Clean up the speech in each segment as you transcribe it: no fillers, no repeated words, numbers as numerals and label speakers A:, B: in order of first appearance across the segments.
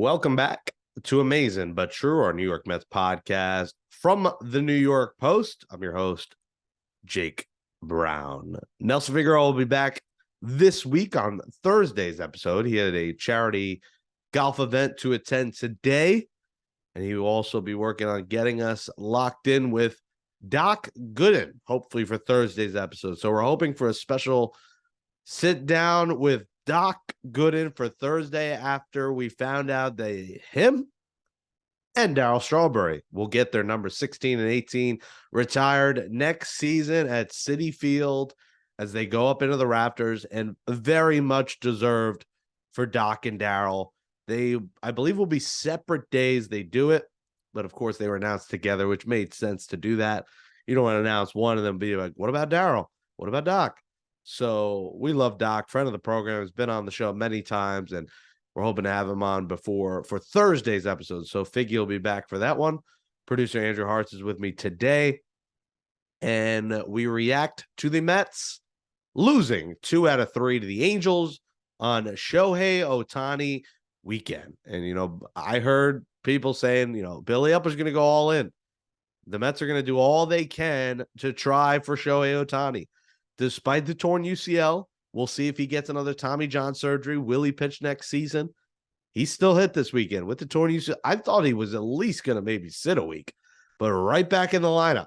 A: Welcome back to Amazin But True, our New York Mets podcast from the New York Post. I'm your host, Jake Brown. Nelson Figueroa will be back this week on Thursday's episode. He had a charity golf event to attend today, and he will also be working on getting us locked in with Doc Gooden, hopefully for Thursday's episode. So we're hoping for a special sit down with Doc Gooden for Thursday after we found out that him and Darryl Strawberry will get their number 16 and 18 retired next season at Citi Field as they go up into the Raptors, and very much deserved for Doc and Darryl. They, I believe, will be separate days they do it, but of course they were announced together, which made sense to do that. You don't want to announce one and then be like, what about Darryl? What about Doc? So we love Doc, friend of the program, has been on the show many times, and we're hoping to have him on for Thursday's episode. So Figgy will be back for that one. Producer Andrew Harts is with me today, and we react to the Mets losing 2 out of 3 to the Angels on Shohei Ohtani weekend. And, I heard people saying, Billy Upper's going to go all in. The Mets are going to do all they can to try for Shohei Ohtani. Despite the torn UCL, we'll see if he gets another Tommy John surgery. Will he pitch next season? He still hit this weekend with the torn UCL. I thought he was at least going to maybe sit a week, but right back in the lineup.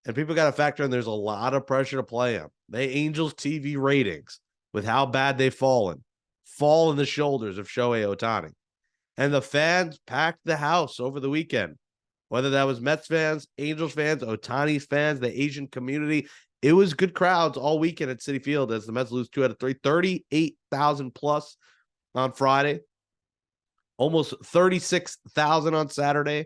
A: And people got to factor in there's a lot of pressure to play him. The Angels TV ratings, with how bad they've fallen, fall in the shoulders of Shohei Ohtani. And the fans packed the house over the weekend. Whether that was Mets fans, Angels fans, Ohtani fans, the Asian community, it was good crowds all weekend at Citi Field as the Mets lose 2 out of 3, 38,000 plus on Friday, almost 36,000 on Saturday,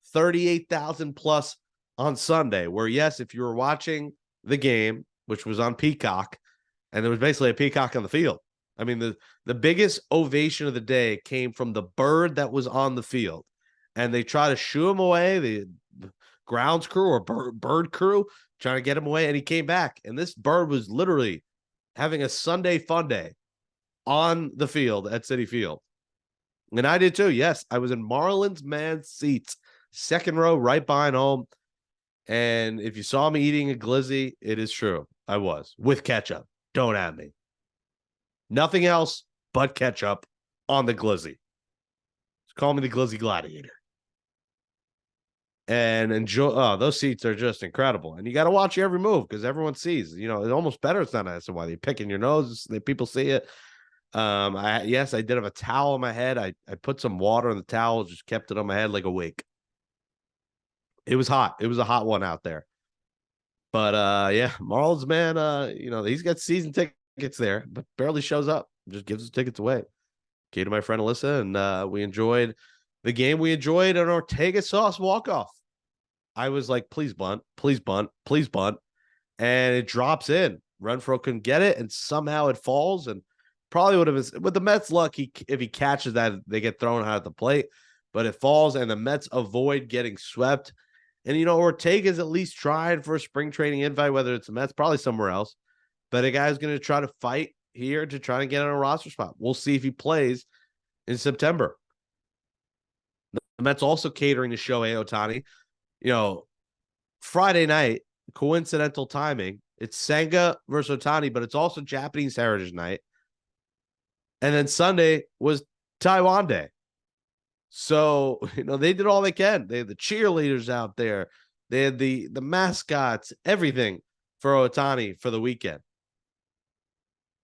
A: 38,000 plus on Sunday, where, yes, if you were watching the game, which was on Peacock, and there was basically a peacock on the field. I mean, the biggest ovation of the day came from the bird that was on the field, and they try to shoo him away, the grounds crew or bird crew, trying to get him away, and he came back. And this bird was literally having a Sunday fun day on the field at Citi Field. And I did too. Yes, I was in Marlins man seats, second row, right behind home. And if you saw me eating a glizzy, it is true. I was, with ketchup. Don't at me. Nothing else but ketchup on the glizzy. Just call me the glizzy gladiator. And enjoy. Those seats are just incredible. And you got to watch every move because everyone sees. It's almost better. It's not as to why they pick in your nose. People see it. I did have a towel on my head. I put some water in the towel, just kept it on my head like a wig. It was hot. It was a hot one out there. But Marlins, man, he's got season tickets there, but barely shows up. Just gives his tickets away. Gave to my friend Alyssa, and we enjoyed the game. We enjoyed an Ortega sauce walk-off. I was like, please bunt, please bunt, please bunt. And it drops in. Renfroe couldn't get it, and somehow it falls. And probably would have been, with the Mets' luck, if he catches that, they get thrown out at the plate. But it falls, and the Mets avoid getting swept. And, Ortega's at least trying for a spring training invite, whether it's the Mets, probably somewhere else. But a guy's going to try to fight here to try to get on a roster spot. We'll see if he plays in September. The Mets also catering to Shohei Ohtani. Friday night, coincidental timing, it's Senga versus Ohtani, but it's also Japanese Heritage Night. And then Sunday was Taiwan Day. So, they did all they can. They had the cheerleaders out there. They had the mascots, everything for Ohtani for the weekend.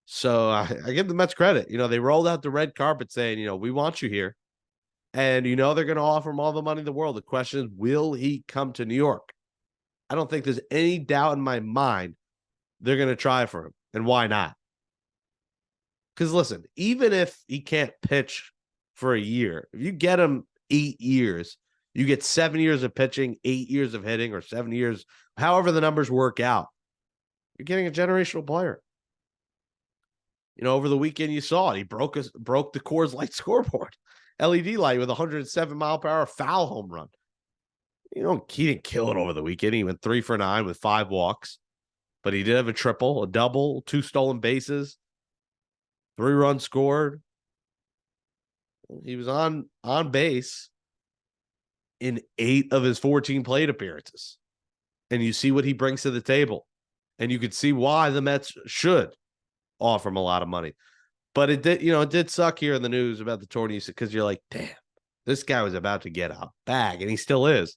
A: So I give the Mets credit. They rolled out the red carpet saying, we want you here. And, they're going to offer him all the money in the world. The question is, will he come to New York? I don't think there's any doubt in my mind they're going to try for him. And why not? Because, listen, even if he can't pitch for a year, if you get him 8 years, you get 7 years of pitching, 8 years of hitting, or 7 years, however the numbers work out, you're getting a generational player. Over the weekend you saw it. He broke the Coors Light scoreboard. LED light with 107 mile per hour foul home run. He didn't kill it over the weekend. He went 3 for 9 with 5 walks, but he did have a triple, a double, 2 stolen bases, 3 runs scored. He was on base in 8 of his 14 plate appearances. And you see what he brings to the table. And you could see why the Mets should offer him a lot of money. But it did suck here in the news about the torn ACL, because you're like, damn, this guy was about to get a bag, and he still is.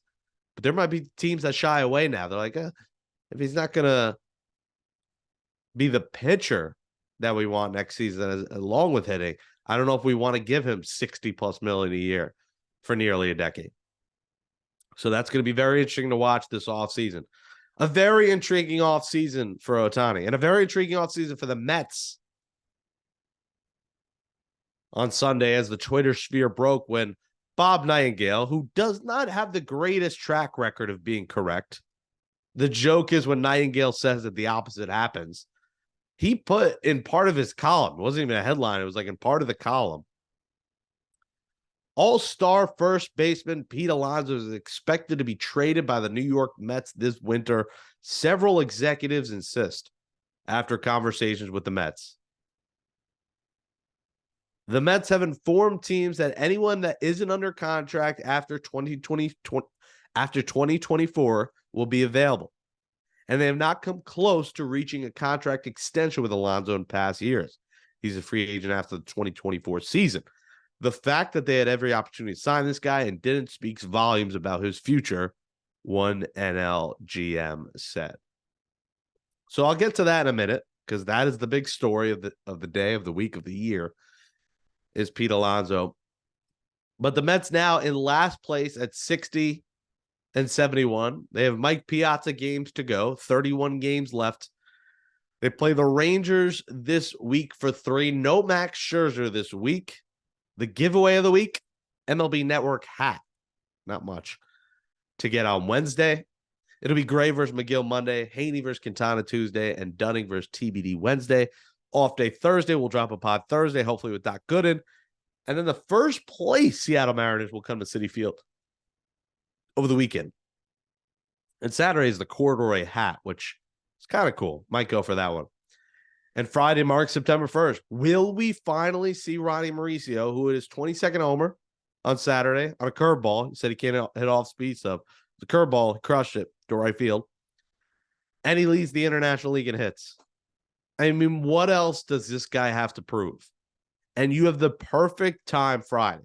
A: But there might be teams that shy away now. They're like, if he's not going to be the pitcher that we want next season, along with hitting, I don't know if we want to give him 60 plus million a year for nearly a decade. So that's going to be very interesting to watch this offseason. A very intriguing offseason for Ohtani, and a very intriguing offseason for the Mets on Sunday, as the Twitter sphere broke when Bob Nightingale, who does not have the greatest track record of being correct, the joke is when Nightingale says that the opposite happens, he put in part of his column, it wasn't even a headline, it was like in part of the column, all-star first baseman Pete Alonso is expected to be traded by the New York Mets this winter. Several executives insist after conversations with the Mets. The Mets have informed teams that anyone that isn't under contract after 2024 will be available. And they have not come close to reaching a contract extension with Alonso in past years. He's a free agent after the 2024 season. The fact that they had every opportunity to sign this guy and didn't speaks volumes about his future, one NL GM said. So I'll get to that in a minute, because that is the big story of the day, of the week, of the year, is Pete Alonso. But the Mets now in last place at 60 and 71. They have Mike Piazza games to go, 31 games left. They play the Rangers this week for 3. No Max Scherzer this week. The giveaway of the week, MLB Network hat. Not much to get on Wednesday. It'll be Gray versus McGill Monday, Haney versus Quintana Tuesday, and Dunning versus TBD Wednesday. Off day Thursday. We'll drop a pod Thursday, hopefully with Doc Gooden. And then the first place Seattle Mariners will come to Citi Field over the weekend. And Saturday is the corduroy hat, which is kind of cool. Might go for that one. And Friday marks September 1st. Will we finally see Ronny Mauricio, who is 22nd homer on Saturday on a curveball? He said he can't hit off speed stuff. The curveball, he crushed it to right field. And he leads the International League in hits. I mean, what else does this guy have to prove? And you have the perfect time Friday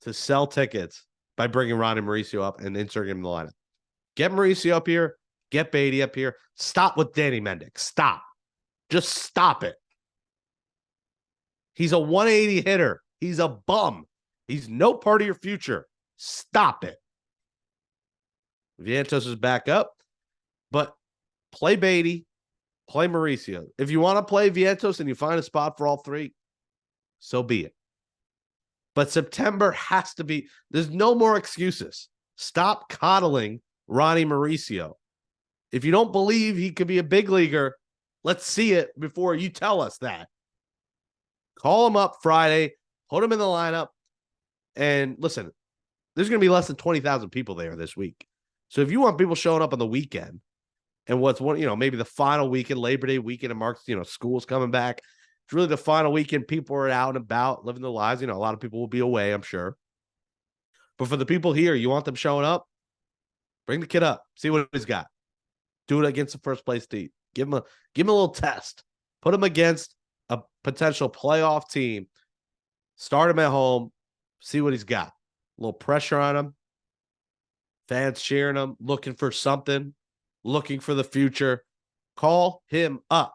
A: to sell tickets by bringing Ronny Mauricio up and inserting him in the lineup. Get Mauricio up here. Get Beatty up here. Stop with Danny Mendick. Stop. Just stop it. He's a 180 hitter. He's a bum. He's no part of your future. Stop it. Vientos is back up, but play Beatty, play Mauricio. If you want to play Vientos and you find a spot for all 3, so be it. But September has to be, there's no more excuses. Stop coddling Ronny Mauricio. If you don't believe he could be a big leaguer, let's see it before you tell us that. Call him up Friday, put him in the lineup, and listen, there's going to be less than 20,000 people there this week. So if you want people showing up on the weekend, and what's one, maybe the final weekend, Labor Day weekend, and March, school's coming back. It's really the final weekend. People are out and about living their lives. A lot of people will be away, I'm sure. But for the people here, you want them showing up, bring the kid up, see what he's got. Do it against the first place team. Give him a little test. Put him against a potential playoff team. Start him at home. See what he's got. A little pressure on him. Fans cheering him, looking for something, looking for the future. Call him up.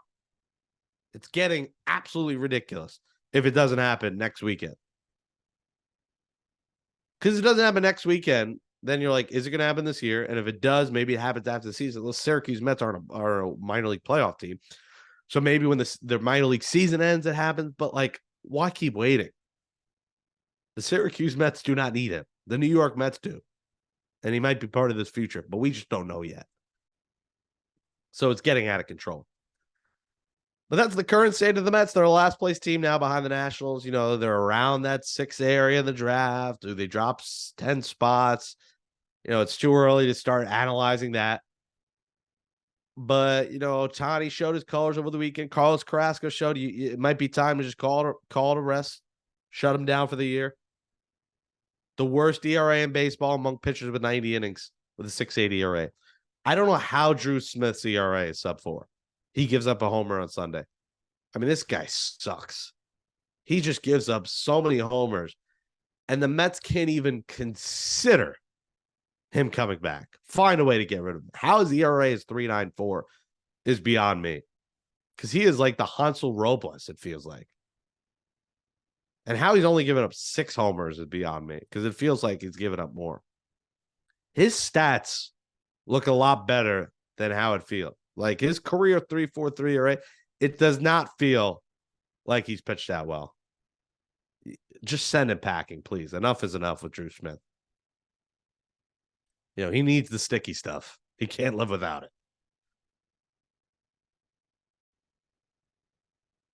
A: It's getting absolutely ridiculous if it doesn't happen next weekend. Because it doesn't happen next weekend, then you're like, is it going to happen this year? And if it does, maybe it happens after the season. The Syracuse Mets are a minor league playoff team. So maybe when their minor league season ends, it happens. But, why keep waiting? The Syracuse Mets do not need him. The New York Mets do. And he might be part of this future, but we just don't know yet. So it's getting out of control. But that's the current state of the Mets. They're a last place team now behind the Nationals. They're around that 6th area in the draft. Do they drop 10 spots? It's too early to start analyzing that. But, Ohtani showed his colors over the weekend. Carlos Carrasco showed it might be time to just call it a rest. shut him down for the year. The worst ERA in baseball among pitchers with 90 innings with a 6.8 ERA. I don't know how Drew Smith's ERA is sub 4. He gives up a homer on Sunday. I mean, this guy sucks. He just gives up so many homers. And the Mets can't even consider him coming back. Find a way to get rid of him. How his ERA is 3.94 is beyond me. Because he is like the Hansel Robles, it feels like. And how he's only given up 6 homers is beyond me. Because it feels like he's given up more. His stats look a lot better than how it feels. Like his career 3.43 ERA, it does not feel like he's pitched that well. Just send him packing, please. Enough is enough with Drew Smith. You know, he needs the sticky stuff. He can't live without it.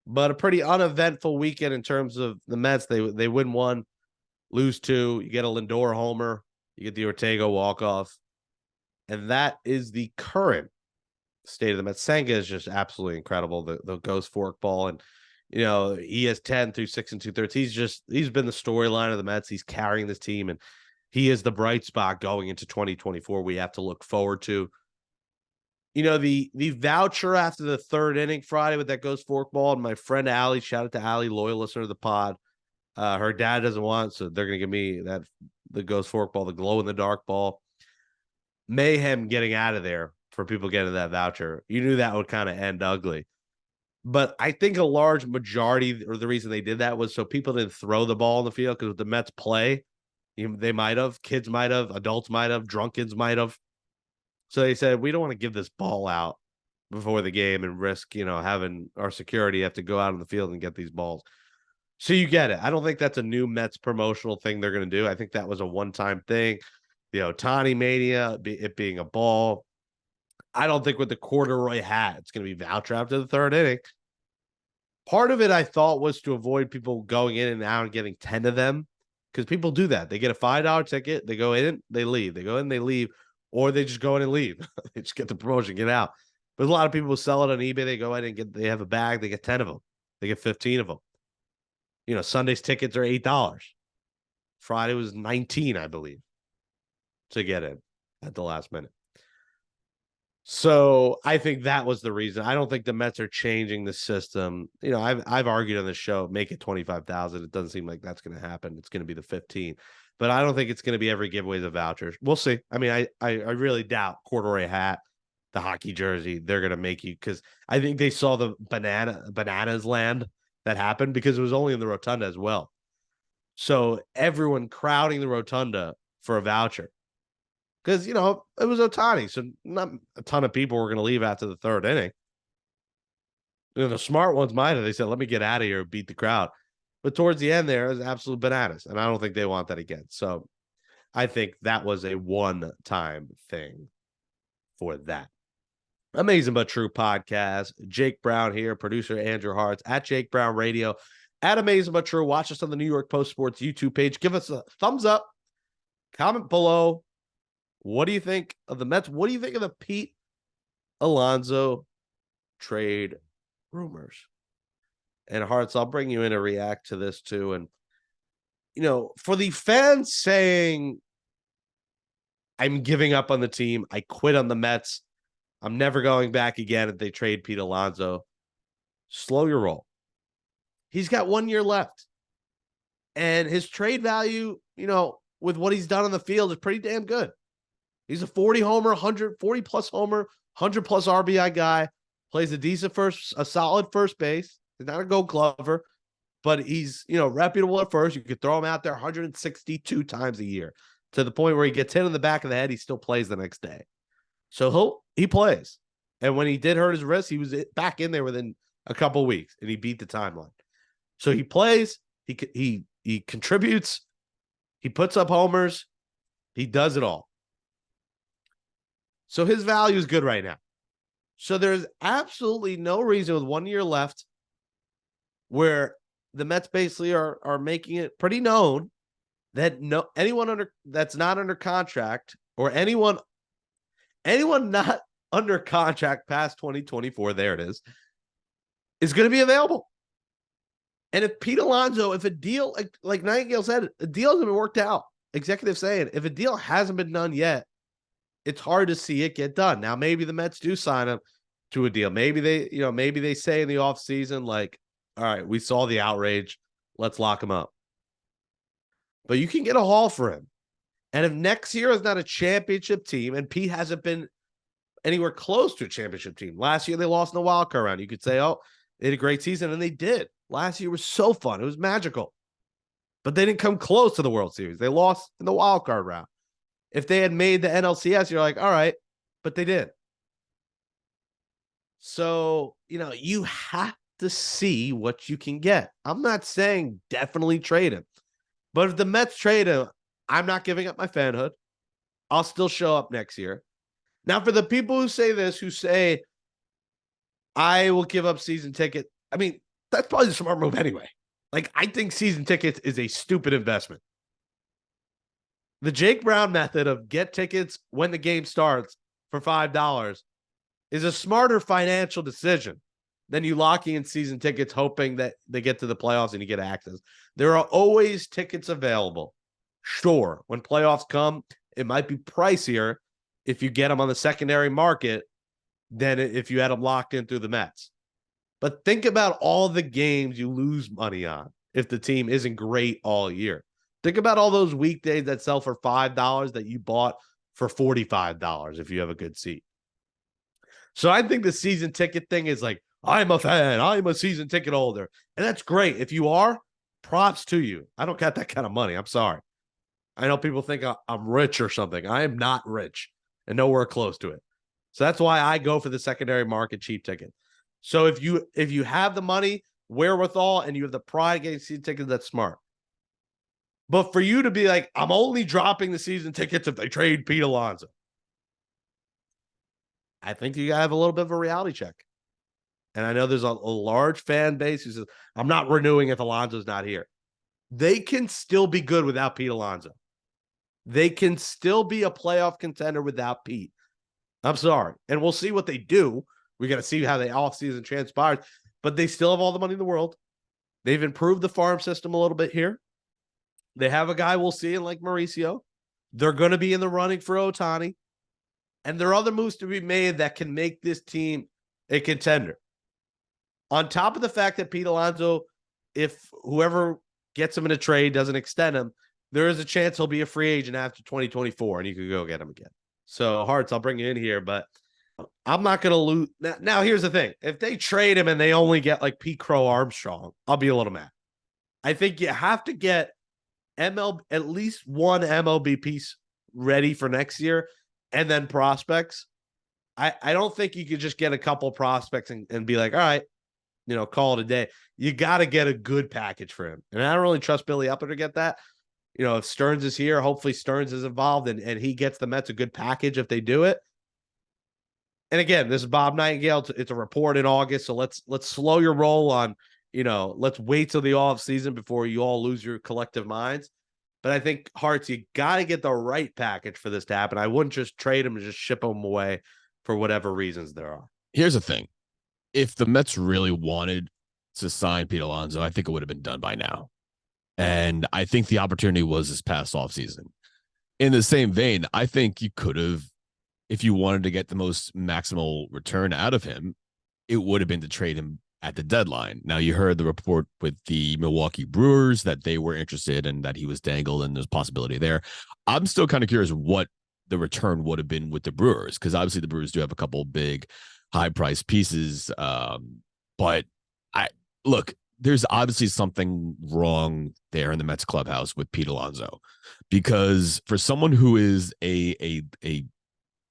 A: But a pretty uneventful weekend in terms of the Mets. They win 1, lose 2. You get a Lindor homer. You get the Ortega walk-off. And that is the current state of the Mets. Senga is just absolutely incredible. The ghost forkball. And, you know, he has 10 through 6 2/3. He's been the storyline of the Mets. He's carrying this team. And he is the bright spot going into 2024 we have to look forward to. You know, the voucher after the 3rd inning Friday with that ghost forkball, and my friend Allie, shout out to Allie, loyal listener to the pod. Her dad doesn't want, so they're going to give me the ghost forkball, the glow-in-the-dark ball. Mayhem getting out of there for people getting that voucher. You knew that would kind of end ugly. But I think a large majority, or the reason they did that, was so people didn't throw the ball in the field, because the Mets play, they might have, kids might have, adults might have, drunk kids might have. So they said, we don't want to give this ball out before the game and risk, you know, having our security have to go out on the field and get these balls. So you get it. I don't think that's a new Mets promotional thing they're going to do. I think that was a one-time thing. The Ohtani mania, it being a ball. I don't think with the corduroy hat, it's going to be voucher after the 3rd inning. Part of it, I thought, was to avoid people going in and out and getting 10 of them, because people do that. They get a $5 ticket, they go in, they leave. They go in, they leave, or they just go in and leave. They just get the promotion, get out. But a lot of people sell it on eBay. They go in and they have a bag, they get 10 of them. They get 15 of them. You know, Sunday's tickets are $8. Friday was 19, I believe, to get in at the last minute. So I think that was the reason. I don't think the Mets are changing the system. You know, I've argued on the show, make it 25,000. It doesn't seem like that's going to happen. It's going to be the 15, but I don't think it's going to be every giveaways of vouchers. We'll see. I mean, I really doubt corduroy hat, the hockey jersey, they're going to make you, because I think they saw the bananas land that happened, because it was only in the rotunda as well. So everyone crowding the rotunda for a voucher. Because, you know, it was Ohtani, so not a ton of people were going to leave after the 3rd inning. You know, the smart ones might have. They said, let me get out of here and beat the crowd. But towards the end there, it was absolute bananas, and I don't think they want that again. So I think that was a one-time thing for that. Amazing But True podcast. Jake Brown here, producer Andrew Harts, at Jake Brown Radio, at Amazing But True. Watch us on the New York Post Sports YouTube page. Give us a thumbs up. Comment below. What do you think of the Mets? What do you think of the Pete Alonso trade rumors? And Harts, I'll bring you in to react to this too. And, you know, for the fans saying, I'm giving up on the team, I quit on the Mets, I'm never going back again if they trade Pete Alonso, slow your roll. He's got 1 year left. And his trade value, you know, with what he's done on the field is pretty damn good. He's a 40 homer, 140 plus homer, 100 plus RBI guy, plays a solid first base. He's not a gold glover, but he's, you know, reputable at first. You could throw him out there 162 times a year, to the point where he gets hit in the back of the head. He still plays the next day. So he plays. And when he did hurt his wrist, he was back in there within a couple of weeks, and he beat the timeline. So he plays, he contributes, he puts up homers, he does it all. So his value is good right now. So there's absolutely no reason with 1 year left where the Mets basically are making it pretty known that anyone that's not under contract, or anyone not under contract past 2024, there it is going to be available. And if Pete Alonso, if a deal, like Nightingale said, a deal hasn't been worked out. Executive saying, if a deal hasn't been done yet, it's hard to see it get done. Now, maybe the Mets do sign him to a deal. Maybe they say in the offseason, like, all right, we saw the outrage. Let's lock him up. But you can get a haul for him. And if next year is not a championship team, and Pete hasn't been anywhere close to a championship team. Last year, they lost in the wild card round. You could say, oh, they had a great season, and they did. Last year was so fun. It was magical. But they didn't come close to the World Series. They lost in the wild card round. If they had made the NLCS, you're like, all right, but they did. So, you have to see what you can get. I'm not saying definitely trade him. But if the Mets trade him, I'm not giving up my fanhood. I'll still show up next year. Now, for the people who say this, who say, I will give up season ticket, I mean, that's probably the smart move anyway. Like, I think season tickets is a stupid investment. The Jake Brown method of get tickets when the game starts for $5 is a smarter financial decision than you locking in season tickets hoping that they get to the playoffs and you get access. There are always tickets available. Sure, when playoffs come, it might be pricier if you get them on the secondary market than if you had them locked in through the Mets. But think about all the games you lose money on if the team isn't great all year. Think about all those weekdays that sell for $5 that you bought for $45 if you have a good seat. So I think the season ticket thing is like, I'm a fan. I'm a season ticket holder. And that's great. If you are, props to you. I don't got that kind of money. I'm sorry. I know people think I'm rich or something. I am not rich and nowhere close to it. So that's why I go for the secondary market cheap ticket. So if you have the money, wherewithal, and you have the pride getting season tickets, that's smart. But for you to be like, I'm only dropping the season tickets if they trade Pete Alonso, I think you gotta have a little bit of a reality check. And I know there's a large fan base who says, I'm not renewing if Alonso's not here. They can still be good without Pete Alonso. They can still be a playoff contender without Pete. I'm sorry. And we'll see what they do. We got to see how the offseason transpires. But they still have all the money in the world. They've improved the farm system a little bit here. They have a guy we'll see in like Mauricio. They're going to be in the running for Ohtani. And there are other moves to be made that can make this team a contender. On top of the fact that Pete Alonso, if whoever gets him in a trade doesn't extend him, there is a chance he'll be a free agent after 2024, and you could go get him again. So, Harts, I'll bring you in here, but I'm not going to lose. Now, here's the thing. If they trade him and they only get like Pete Crow Armstrong, I'll be a little mad. I think you have to get at least one MLB piece ready for next year and then prospects. I don't think you could just get a couple prospects and be like, all right, call it a day. You got to get a good package for him. And I don't really trust Billy Upper to get that. If Stearns is here, hopefully Stearns is involved and he gets the Mets a good package if they do it. And again, this is Bob Nightingale. It's a report in August. So let's slow your roll on, let's wait till the off season before you all lose your collective minds. But I think, Harts, you got to get the right package for this to happen. I wouldn't just trade him and just ship him away for whatever reasons there are.
B: Here's the thing. If the Mets really wanted to sign Pete Alonso, I think it would have been done by now. And I think the opportunity was this past offseason. In the same vein, I think you could have, if you wanted to get the most maximal return out of him, it would have been to trade him at the deadline. Now, you heard the report with the Milwaukee Brewers that they were interested and that he was dangled and there's possibility there. I'm still kind of curious what the return would have been with the Brewers, because obviously the Brewers do have a couple big high-priced pieces. But there's obviously something wrong there in the Mets clubhouse with Pete Alonso, because for someone who is a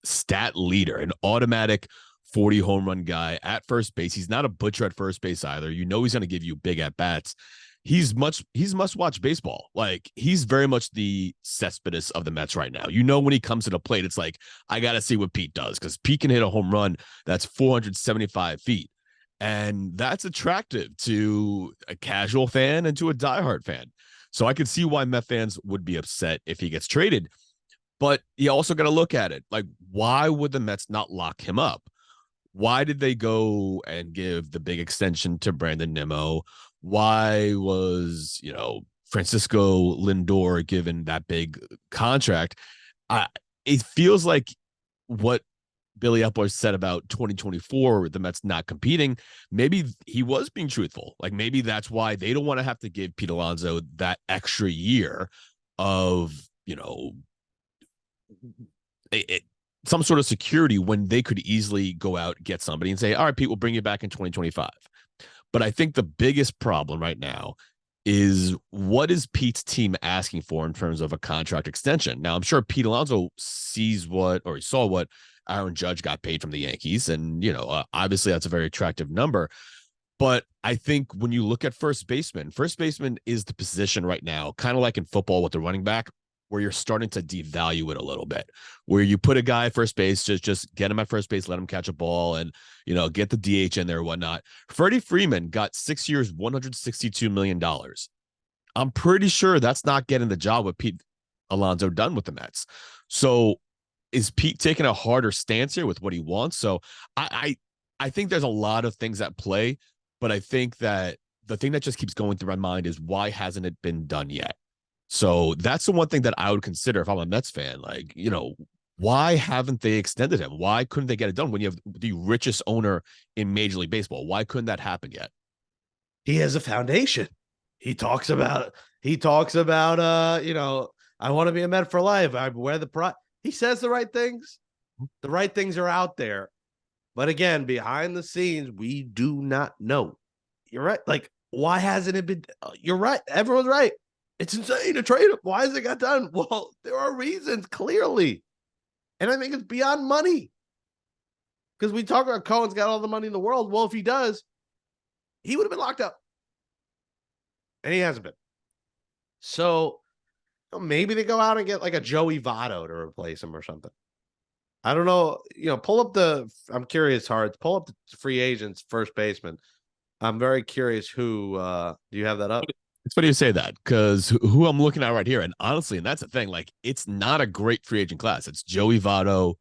B: stat leader, an automatic 40 home run guy at first base, he's not a butcher at first base either. He's going to give you big at bats. He's must-watch baseball. Like, he's very much the Cespedes of the Mets right now. When he comes to the plate, it's like, I got to see what Pete does, because Pete can hit a home run that's 475 feet. And that's attractive to a casual fan and to a diehard fan. So I could see why Met fans would be upset if he gets traded. But you also got to look at it. Like, why would the Mets not lock him up? Why did they go and give the big extension to Brandon Nimmo? Why was, Francisco Lindor given that big contract? It feels like what Billy Epler said about 2024, the Mets not competing, maybe he was being truthful. Like maybe that's why they don't want to have to give Pete Alonso that extra year of, some sort of security when they could easily go out, get somebody and say, all right, Pete, we'll bring you back in 2025. But I think the biggest problem right now is what is Pete's team asking for in terms of a contract extension? Now, I'm sure Pete Alonso he saw what Aaron Judge got paid from the Yankees. And, obviously that's a very attractive number. But I think when you look at first baseman is the position right now, kind of like in football with the running back, where you're starting to devalue it a little bit, where you put a guy at first base, just get him at first base, let him catch a ball and, get the DH in there and whatnot. Freddie Freeman got 6 years, $162 million. I'm pretty sure that's not getting the job with Pete Alonso done with the Mets. So is Pete taking a harder stance here with what he wants? So I think there's a lot of things at play, but I think that the thing that just keeps going through my mind is why hasn't it been done yet? So that's the one thing that I would consider if I'm a Mets fan. Like, why haven't they extended him? Why couldn't they get it done when you have the richest owner in Major League Baseball? Why couldn't that happen yet?
A: He has a foundation. He talks about, I want to be a Met for life. I wear the pride. He says the right things. The right things are out there. But again, behind the scenes, we do not know. You're right. Like, why hasn't it been? You're right. Everyone's right. It's insane to trade him. Why has it got done? Well, there are reasons, clearly. And I think it's beyond money. Because we talk about Cohen's got all the money in the world. Well, if he does, he would have been locked up. And he hasn't been. So maybe they go out and get like a Joey Votto to replace him or something. I don't know. Pull up I'm curious, Harts. Pull up the free agents, first baseman. I'm very curious who, do you have that up?
B: It's funny you say that because who I'm looking at right here, and honestly, and that's the thing, like it's not a great free agent class. It's Joey Votto,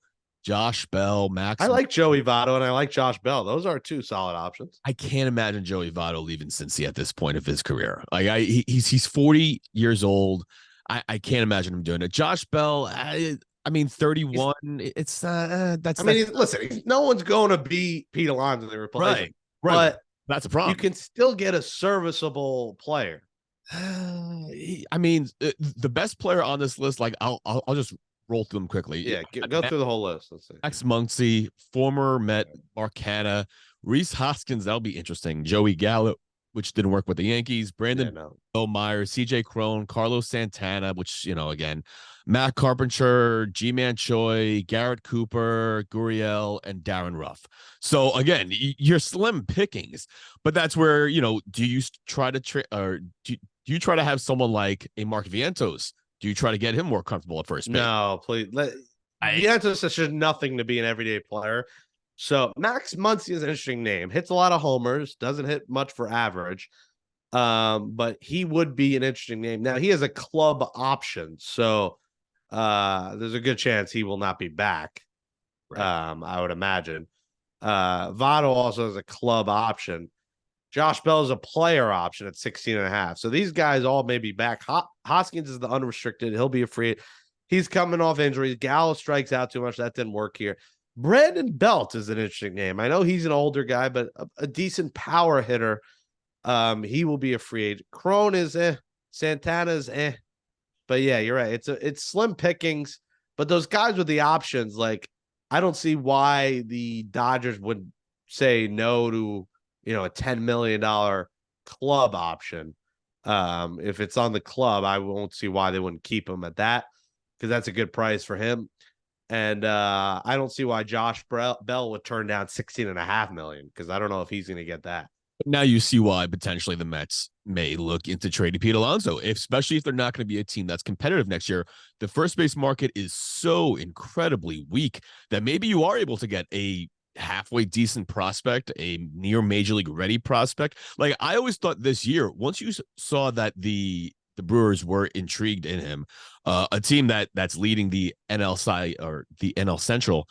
B: Josh Bell, Max.
A: I like Joey Votto and I like Josh Bell. Those are two solid options.
B: I can't imagine Joey Votto leaving Cincy at this point of his career. Like he's 40 years old. I can't imagine him doing it. Josh Bell, I mean, 31.
A: Listen, no one's going to be Pete Alonso to replace him.
B: Right. But that's a problem.
A: You can still get a serviceable player.
B: I mean, the best player on this list, like I'll just roll through them quickly.
A: Yeah, go through the whole list. Let's see.
B: Max Muncy, former Met, Mark Hanna, Rhys Hoskins. That'll be interesting. Joey Gallo, which didn't work with the Yankees. Brandon Meyer, CJ Cron, Carlos Santana, which again, Matt Carpenter, G-Man Choi, Garrett Cooper, Gurriel, and Darren Ruff. So again, you're slim pickings, but that's where do you try to do you try to have someone like a Mark Vientos? Do you try to get him more comfortable at first base?
A: No, please. Vientos has nothing to be an everyday player. So Max Muncy is an interesting name. Hits a lot of homers, doesn't hit much for average. But he would be an interesting name. Now he has a club option, so there's a good chance he will not be back. Right. I would imagine. Votto also has a club option. Josh Bell is a player option at 16.5. So these guys all may be back. Hoskins is the unrestricted. He'll be a free. He's coming off injuries. Gallo strikes out too much. That didn't work here. Brandon Belt is an interesting name. I know he's an older guy, but a decent power hitter. He will be a free agent. Cron is Santana's But yeah, you're right. It's slim pickings, but those guys with the options, like I don't see why the Dodgers would say no to a $10 million club option. If it's on the club, I won't see why they wouldn't keep him at that because that's a good price for him. And I don't see why Josh Bell would turn down $16.5 million because I don't know if he's going to get that.
B: Now you see why potentially the Mets may look into trading Pete Alonso, especially if they're not going to be a team that's competitive next year. The first base market is so incredibly weak that maybe you are able to get a halfway decent prospect, a near major league ready prospect. Like I always thought this year, once you saw that the Brewers were intrigued in him, a team that's leading the NL side or the NL Central,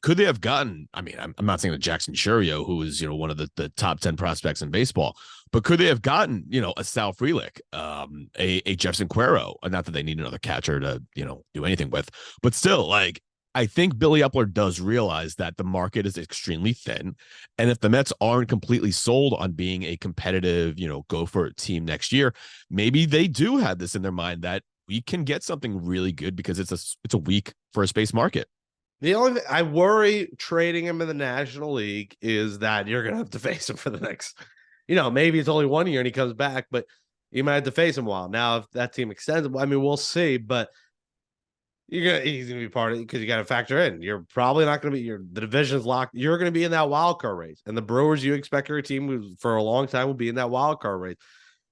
B: could they have gotten, I mean, I'm not saying that Jackson Churio, who is, one of the top 10 prospects in baseball, But could they have gotten, a Sal Frelick, a Jefferson Cuero? Not that they need another catcher to, do anything with, but still, like, I think Billy Epler does realize that the market is extremely thin. And if the Mets aren't completely sold on being a competitive, go for it team next year, maybe they do have this in their mind that we can get something really good because it's a weak first base market.
A: The only thing I worry trading him in the National League is that you're going to have to face him for the next, maybe it's only 1 year and he comes back, but you might have to face him a while. Now, if that team extends, I mean, we'll see, but he's gonna be part of it because you got to factor in. You're probably not going to be the division's locked. You're going to be in that wild card race, and the Brewers, you expect your team who, for a long time will be in that wild card race.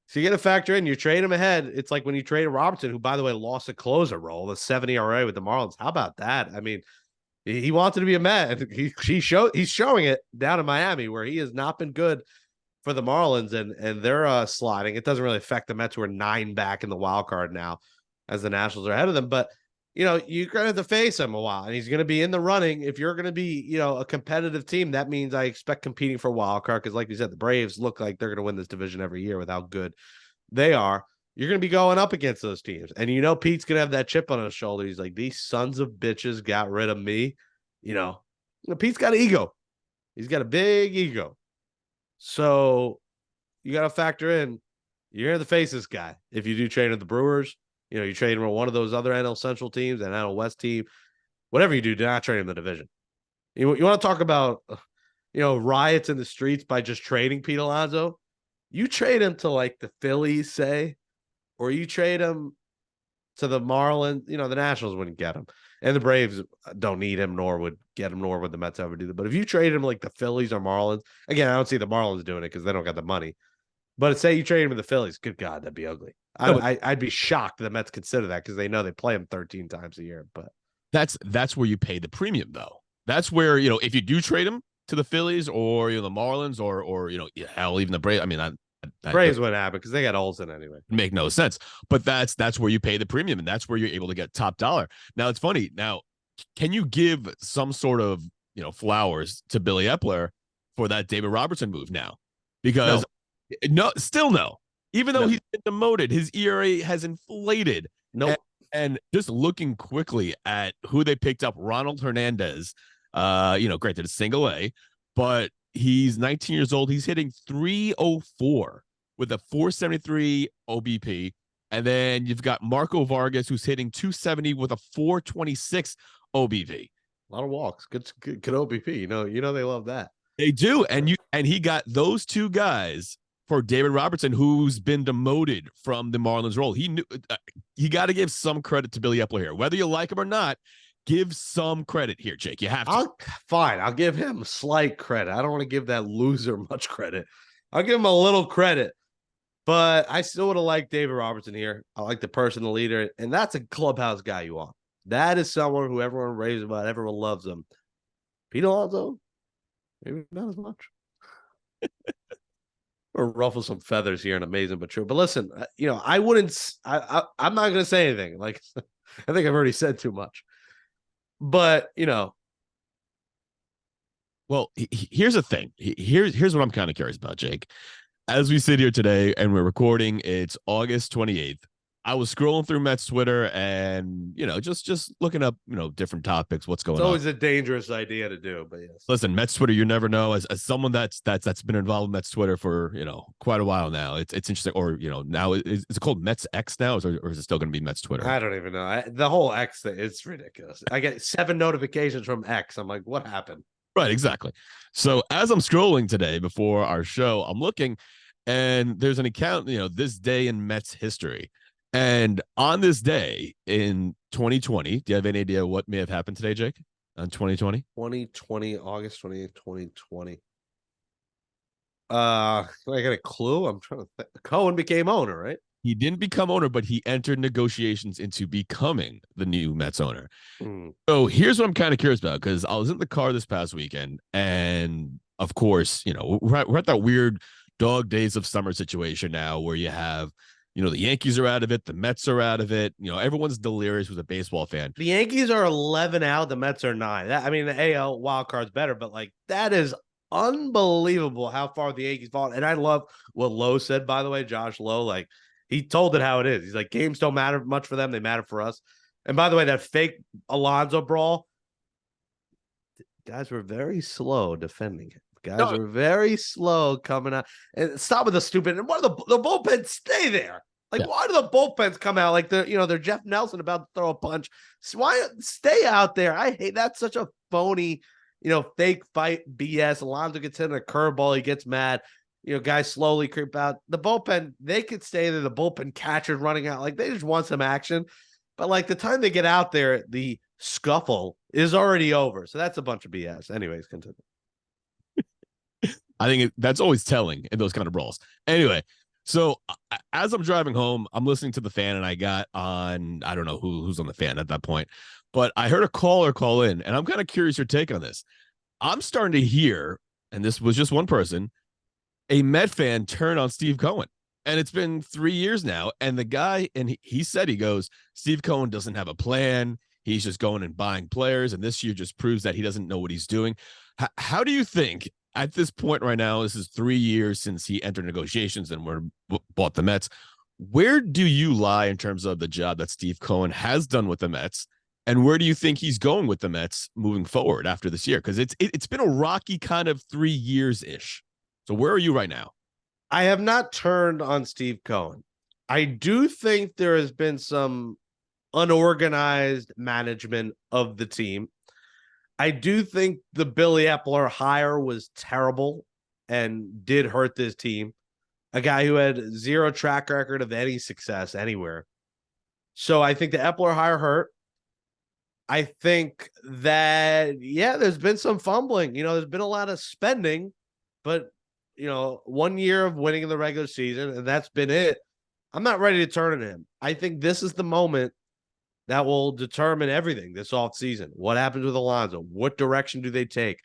A: So you got to factor in. You trade him ahead. It's like when you traded Robertson, who by the way lost a closer role, the 70 ERA with the Marlins. How about that? I mean, he wanted to be a Met. He's showing it down in Miami where he has not been good for the Marlins, and they're sliding. It doesn't really affect the Mets who are 9 back in the wild card now, as the Nationals are ahead of them, but. You're going to have to face him a while, and he's going to be in the running. If you're going to be, a competitive team, that means I expect competing for wild card because, like you said, the Braves look like they're going to win this division every year with how good they are. You're going to be going up against those teams, and Pete's going to have that chip on his shoulder. He's like, these sons of bitches got rid of me. Pete's got an ego. He's got a big ego. So you got to factor in, you're going to have to face this guy if you do trade with the Brewers. You trade him with one of those other NL Central teams, an NL West team, whatever you do not trade him in the division. You want to talk about, riots in the streets by just trading Pete Alonso? You trade him to like the Phillies, say, or you trade him to the Marlins. The Nationals wouldn't get him, and the Braves don't need him, nor would get him, nor would the Mets ever do that. But if you trade him like the Phillies or Marlins, again, I don't see the Marlins doing it because they don't got the money. But say you trade him to the Phillies, good God, that'd be ugly. I'd be shocked the Mets consider that because they know they play him 13 times a year. But
B: that's where you pay the premium, though. That's where if you do trade him to the Phillies or the Marlins or hell, even the Braves. I mean,
A: Braves wouldn't happen because they got Olsen anyway.
B: Make no sense. But that's where you pay the premium, and that's where you're able to get top dollar. Now it's funny. Now, can you give some sort of flowers to Billy Epler for that David Robertson move now? Because still no. Even though he's been demoted, his ERA has inflated.
A: Nope.
B: And just looking quickly at who they picked up, Ronald Hernandez, granted it's single A, but he's 19 years old. He's hitting 304 with a 473 OBP. And then you've got Marco Vargas, who's hitting 270 with a 426 OBP.
A: A lot of walks. Good OBP. You know they love that.
B: They do. And he got those two guys for David Robertson, who's been demoted from the Marlins role. He knew you got to give some credit to Billy Epler here, whether you like him or not. Give some credit here, Jake. You have to.
A: I'll give him slight credit. I don't want to give that loser much credit. I'll give him a little credit, but I still would have liked David Robertson here. I like the person, the leader, and that's a clubhouse guy you want. That is someone who everyone raves about. Everyone loves him. Pete Alonso, maybe not as much. Or ruffle some feathers here in Amazin But True. But listen, I wouldn't. I'm not going to say anything. Like I think I've already said too much. But
B: well, here's the thing. Here's what I'm kind of curious about, Jake. As we sit here today and we're recording, it's August 28th. I was scrolling through Mets Twitter and, just looking up, different topics, what's going on.
A: It's always a dangerous idea to do, but yes.
B: Listen, Mets Twitter, you never know. As someone that's been involved with Mets Twitter for, quite a while now, it's interesting. Or, now is it called Mets X now or is it still going to be Mets Twitter?
A: I don't even know. The whole X thing, it's ridiculous. I get 7 notifications from X. I'm like, what happened?
B: Right, exactly. So as I'm scrolling today before our show, I'm looking and there's an account, this day in Mets history. And on this day in 2020, do you have any idea what may have happened today, Jake? On 2020?
A: 2020, August 28th, 2020. I got a clue. I'm trying to think. Cohen became owner, right?
B: He didn't become owner, but he entered negotiations into becoming the new Mets owner. So here's what I'm kind of curious about, because I was in the car this past weekend, and of course, we're at that weird dog days of summer situation now where you have the Yankees are out of it. The Mets are out of it. Everyone's delirious who's a baseball fan.
A: The Yankees are 11 out. The Mets are 9. The AL wild card's better, but that is unbelievable how far the Yankees fallen. And I love what Lowe said, by the way, Josh Lowe. Like, he told it how it is. He's like, games don't matter much for them. They matter for us. And by the way, that fake Alonso brawl, guys were very slow defending it. Guys
B: No,
A: were very slow coming out. And stop with the stupid. And why do the bullpens stay there? Like,
B: yeah.
A: why do the bullpens come out like they're Jeff Nelson about to throw a punch? So why stay out there? I hate that's such a phony, fake fight BS. Alonso gets hit in a curveball, he gets mad. Guys slowly creep out. The bullpen, they could stay there. The bullpen catcher's running out. Like, they just want some action. But like the time they get out there, the scuffle is already over. So that's a bunch of BS. Anyways, continue.
B: I think that's always telling in those kind of brawls. Anyway, so as I'm driving home, I'm listening to the fan, and I got on, I don't know who's on the fan at that point, but I heard a caller call in, and I'm kind of curious your take on this. I'm starting to hear, and this was just one person, a Met fan turn on Steve Cohen. And it's been 3 years now. And the guy, and he said, he goes, Steve Cohen doesn't have a plan. He's just going and buying players. And this year just proves that he doesn't know what he's doing. How do you think at this point right now, this is 3 years since he entered negotiations and bought the Mets. Where do you lie in terms of the job that Steve Cohen has done with the Mets? And where do you think he's going with the Mets moving forward after this year? Because it's been a rocky kind of 3 years-ish. So where are you right now?
A: I have not turned on Steve Cohen. I do think there has been some unorganized management of the team. I do think the Billy Epler hire was terrible and did hurt this team. A guy who had zero track record of any success anywhere. So I think the Epler hire hurt. I think that, there's been some fumbling. There's been a lot of spending, but 1 year of winning in the regular season, and that's been it. I'm not ready to turn on him. I think this is the moment that will determine everything this offseason. What happens with Alonso? What direction do they take?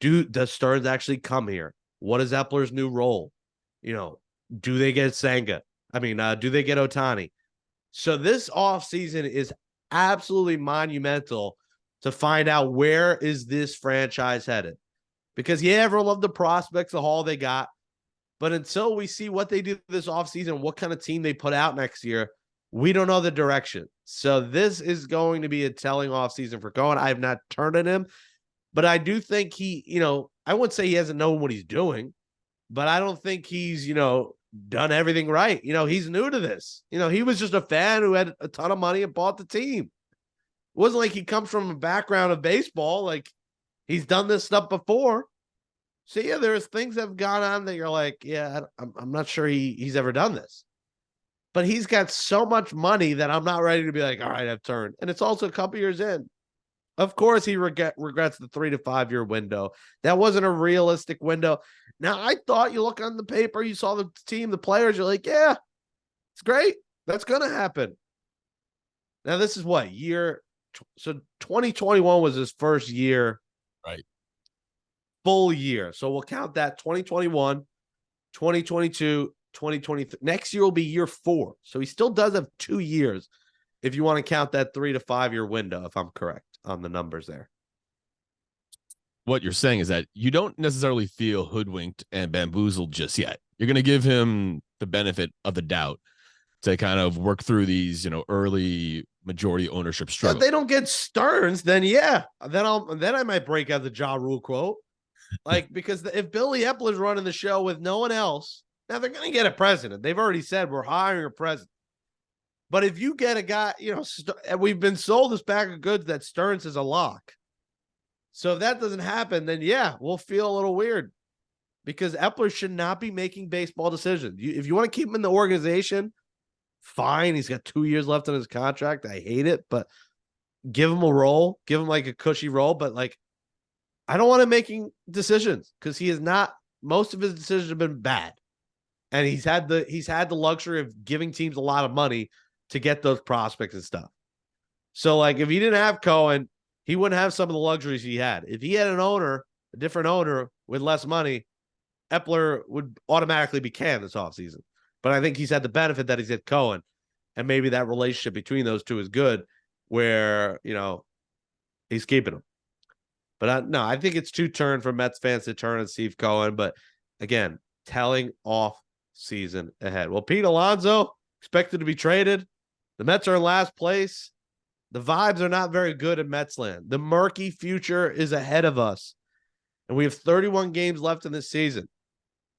A: Does Stearns actually come here? What is Epler's new role? Do they get Senga? Do they get Ohtani? So this offseason is absolutely monumental to find out where is this franchise headed. Because, everyone loved the prospects, the haul they got. But until we see what they do this offseason, what kind of team they put out next year, we don't know the direction. So this is going to be a telling offseason for Cohen. I have not turned on him. But I do think he, I wouldn't say he hasn't known what he's doing. But I don't think he's, done everything right. He's new to this. He was just a fan who had a ton of money and bought the team. It wasn't like he comes from a background of baseball. Like, he's done this stuff before. So, there's things that have gone on that you're like, I'm not sure he's ever done this. But he's got so much money that I'm not ready to be like, all right, I've turned. And it's also a couple years in. Of course, he regrets the 3 to 5 year window. That wasn't a realistic window. Now, I thought you look on the paper, you saw the team, the players, you're like, yeah, it's great. That's going to happen. Now, this is what year. So 2021 was his first year.
B: Right.
A: Full year. So we'll count that 2021, 2022, 2023. Next year will be year 4. So he still does have 2 years if you want to count that 3 to 5 year window, if I'm correct on the numbers there.
B: What you're saying is that you don't necessarily feel hoodwinked and bamboozled just yet. You're going to give him the benefit of the doubt to kind of work through these, early majority ownership struggles.
A: If they don't get Stearns, then then I might break out the Ja Rule quote. Like, because if Billy Epler's running the show with no one else, now they're going to get a president. They've already said we're hiring a president. But if you get a guy, we've been sold this bag of goods that Stearns is a lock. So if that doesn't happen, then we'll feel a little weird because Epler should not be making baseball decisions. If you want to keep him in the organization, fine. He's got 2 years left on his contract. I hate it, but give him a role, give him like a cushy role. But like, I don't want him making decisions because he is not. Most of his decisions have been bad, and he's had the luxury of giving teams a lot of money to get those prospects and stuff. So like, if he didn't have Cohen, he wouldn't have some of the luxuries he had. If he had a different owner with less money, Epler would automatically be canned this offseason. But I think he's had the benefit that he's had Cohen, and maybe that relationship between those two is good where, he's keeping him. But no, I think it's too turn for Mets fans to turn on Steve Cohen. But again, telling off season ahead. Well, Pete Alonso expected to be traded. The Mets are in last place. The vibes are not very good in Metsland. The murky future is ahead of us. And we have 31 games left in this season.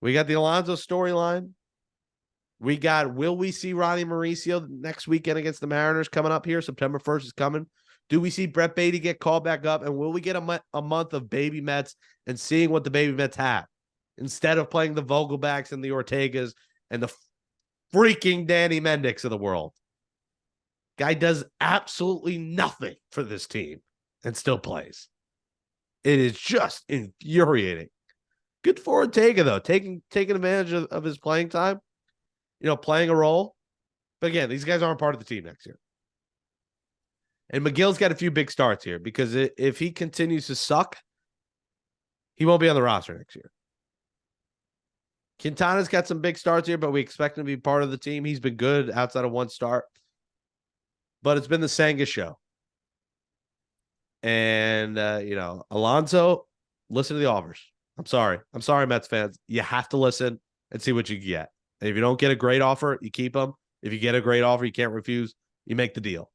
A: We got the Alonso storyline. We got, will we see Ronny Mauricio next weekend against the Mariners coming up here? September 1st is coming. Do we see Brett Beatty get called back up? And will we get a month of baby Mets and seeing what the baby Mets have instead of playing the Vogelbacks and the Ortegas and the freaking Danny Mendics of the world? Guy does absolutely nothing for this team and still plays. It is just infuriating. Good for Ortega, though, taking advantage of his playing time, playing a role. But again, these guys aren't part of the team next year. And McGill's got a few big starts here because if he continues to suck, he won't be on the roster next year. Quintana's got some big starts here, but we expect him to be part of the team. He's been good outside of one start. But it's been the Senga show. And, Alonso, listen to the offers. I'm sorry, Mets fans. You have to listen and see what you get. And if you don't get a great offer, you keep them. If you get a great offer, you can't refuse. You make the deal.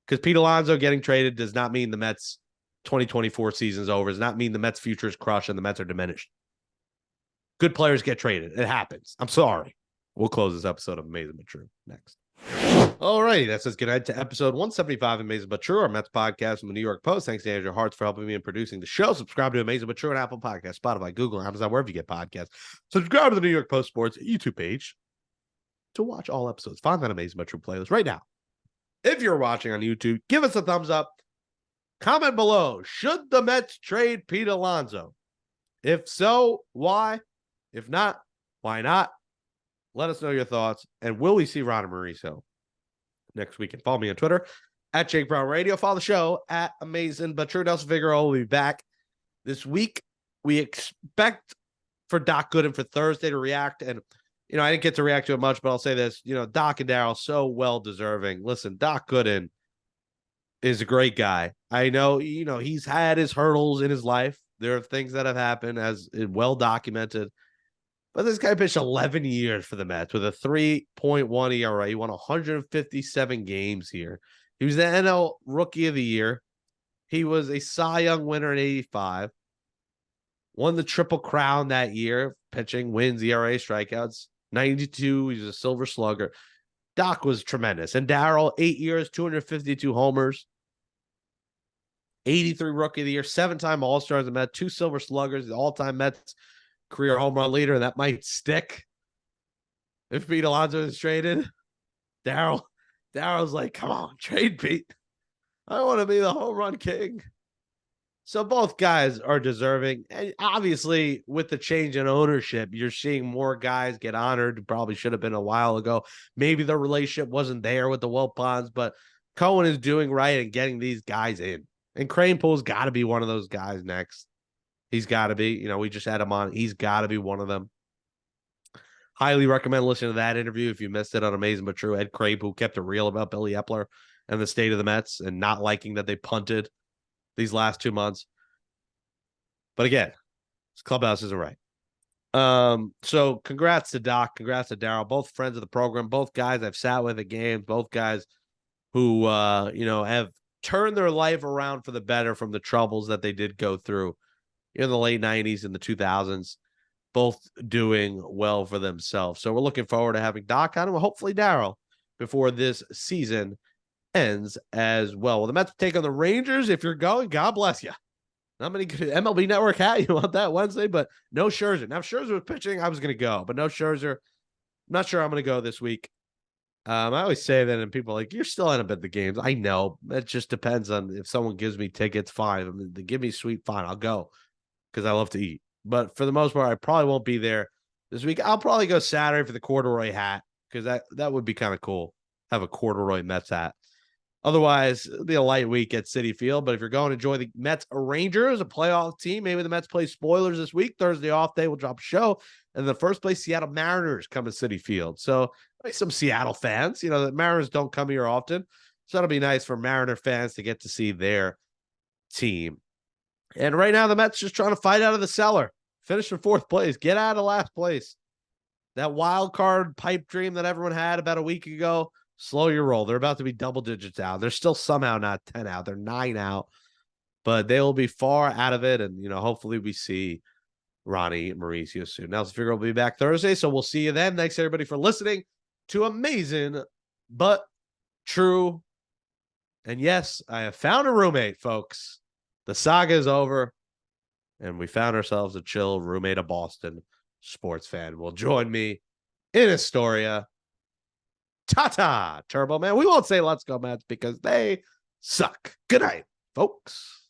A: Because Pete Alonso getting traded does not mean the Mets 2024 season's over. Does not mean the Mets future is crushed and the Mets are diminished. Good players get traded. It happens. I'm sorry. We'll close this episode of Amazin But True next. All righty, that says goodnight to episode 175 of Amazin But True, our Mets podcast from the New York Post. Thanks to Andrew Harts for helping me in producing the show. Subscribe to Amazin But True on Apple Podcasts, Spotify, Google, Amazon, wherever you get podcasts. Subscribe to the New York Post Sports YouTube page to watch all episodes. Find that Amazin But True playlist right now. If you're watching on YouTube, give us a thumbs up. Comment below, should the Mets trade Pete Alonso? If so, why? If not, why not? Let us know your thoughts. And will we see Ronny Mauricio next week? And follow me on Twitter at Jake Brown Radio. Follow the show at Amazin But True. Nelson Figueroa will be back this week. We expect for Doc Gooden for Thursday to react. And, I didn't get to react to it much, but I'll say this. Doc and Daryl, so well deserving. Listen, Doc Gooden is a great guy. I know, he's had his hurdles in his life. There are things that have happened as well documented. But this guy pitched 11 years for the Mets with a 3.1 ERA. He won 157 games here. He was the NL Rookie of the Year. He was a Cy Young winner in 85. Won the Triple Crown that year. Pitching, wins, ERA, strikeouts. 92. He was a Silver Slugger. Doc was tremendous. And Darryl, 8 years, 252 homers. 83 Rookie of the Year. 7-time All-Star as a Met. 2 Silver Sluggers. The all-time Mets career home run leader, and that might stick if Pete Alonso is traded. Daryl's like, come on, trade Pete. I want to be the home run king. So both guys are deserving. And obviously, with the change in ownership, you're seeing more guys get honored. Probably should have been a while ago. Maybe the relationship wasn't there with the Wilpons, but Cohen is doing right and getting these guys in. And Kranepool's got to be one of those guys next. He's got to be. We just had him on. He's got to be one of them. Highly recommend listening to that interview if you missed it on Amazin But True. Ed Crape, who kept it real about Billy Epler and the state of the Mets and not liking that they punted these last 2 months. But again, this clubhouse isn't right. So congrats to Doc. Congrats to Daryl. Both friends of the program. Both guys I've sat with at games. Both guys who, have turned their life around for the better from the troubles that they did go through in the late 90s and the 2000s, both doing well for themselves. So we're looking forward to having Doc on and hopefully Daryl before this season ends as well. Well, the Mets take on the Rangers. If you're going, God bless you. Not many good MLB Network hat. You want that Wednesday, but no Scherzer. Now, if Scherzer was pitching, I was going to go, but no Scherzer. I'm not sure I'm going to go this week. I always say that, and people are like, you're still end up at the games. I know. It just depends on if someone gives me tickets, fine. I mean, they give me sweet, fine. I'll go because I love to eat. But for the most part, I probably won't be there this week. I'll probably go Saturday for the corduroy hat because that would be kind of cool. Have a corduroy Mets hat. Otherwise, it'll be a light week at Citi Field. But if you're going to enjoy the Mets Rangers, a playoff team, maybe the Mets play spoilers this week. Thursday off day, we'll drop a show. And the first place, Seattle Mariners come to Citi Field. So some Seattle fans, the Mariners don't come here often. So that'll be nice for Mariner fans to get to see their team And right now, the Mets just trying to fight out of the cellar, finish in fourth place, get out of last place. That wild card pipe dream that everyone had about a week ago, slow your roll. They're about to be double digits out. They're still somehow not 10 out. They're 9 out, but they will be far out of it. And, hopefully we see Ronny Mauricio soon. Nelson Figueroa will be back Thursday, so we'll see you then. Thanks, everybody, for listening to Amazin But True. And yes, I have found a roommate, folks. The saga is over, and we found ourselves a chill roommate, a Boston sports fan will join me in Astoria. Ta-ta, Turbo Man. We won't say let's go Mets because they suck. Good night, folks.